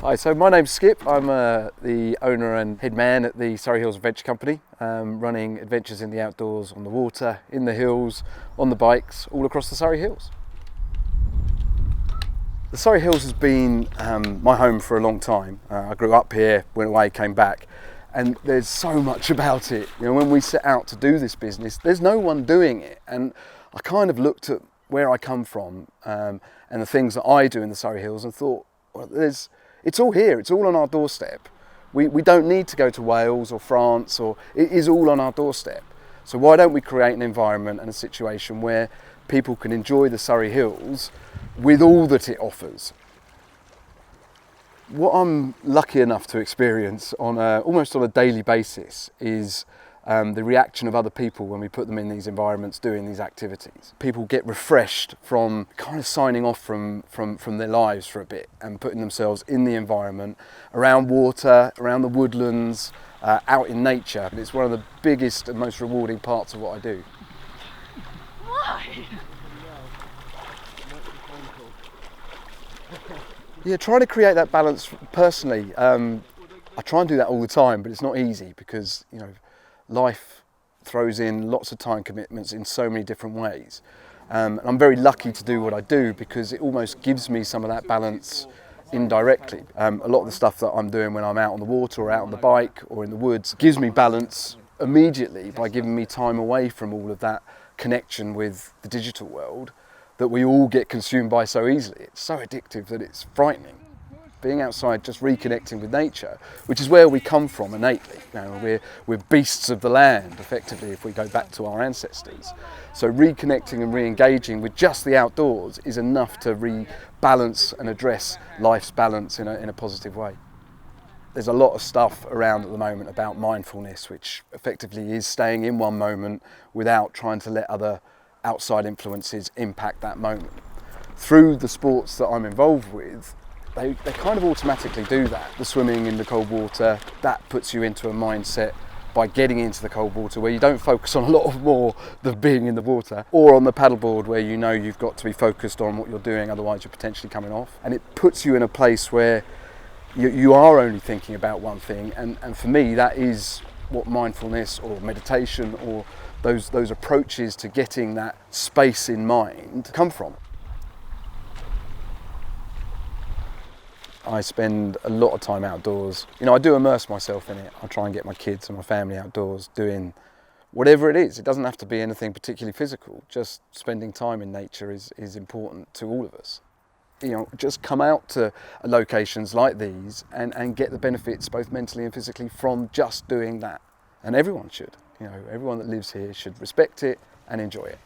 Hi, so my name's Skip. I'm the owner and head man at the Surrey Hills Adventure Company, running adventures in the outdoors, on the water, in the hills, on the bikes, all across the Surrey Hills. The Surrey Hills has been my home for a long time. I grew up here, went away, came back, and there's so much about it. You know, when we set out to do this business, there's no one doing it, and I kind of looked at where I come from and the things that I do in the Surrey Hills and thought, well, it's all here, it's all on our doorstep. We don't need to go to Wales or France, or it is all on our doorstep. So why don't we create an environment and a situation where people can enjoy the Surrey Hills with all that it offers? What I'm lucky enough to experience almost on a daily basis is the reaction of other people when we put them in these environments doing these activities. People get refreshed from kind of signing off from their lives for a bit and putting themselves in the environment, around water, around the woodlands, out in nature. It's one of the biggest and most rewarding parts of what I do. Why? Yeah, trying to create that balance personally. I try and do that all the time, but it's not easy because, you know, life throws in lots of time commitments in so many different ways. And I'm very lucky to do what I do because it almost gives me some of that balance indirectly. A lot of the stuff that I'm doing when I'm out on the water or out on the bike or in the woods gives me balance immediately by giving me time away from all of that connection with the digital world that we all get consumed by so easily. It's so addictive that it's frightening. Being outside, just reconnecting with nature, which is where we come from innately. You know, we're beasts of the land, effectively, if we go back to our ancestors. So reconnecting and re-engaging with just the outdoors is enough to rebalance and address life's balance in a positive way. There's a lot of stuff around at the moment about mindfulness, which effectively is staying in one moment without trying to let other outside influences impact that moment. Through the sports that I'm involved with, they kind of automatically do that. The swimming in the cold water, that puts you into a mindset by getting into the cold water where you don't focus on a lot of more than being in the water, or on the paddleboard where you know you've got to be focused on what you're doing, otherwise you're potentially coming off. And it puts you in a place where you are only thinking about one thing, and for me that is what mindfulness or meditation or those approaches to getting that space in mind come from. I spend a lot of time outdoors. You know, I do immerse myself in it. I try and get my kids and my family outdoors doing whatever it is. It doesn't have to be anything particularly physical. Just spending time in nature is important to all of us. You know, just come out to locations like these and get the benefits both mentally and physically from just doing that. And everyone should. You know, everyone that lives here should respect it and enjoy it.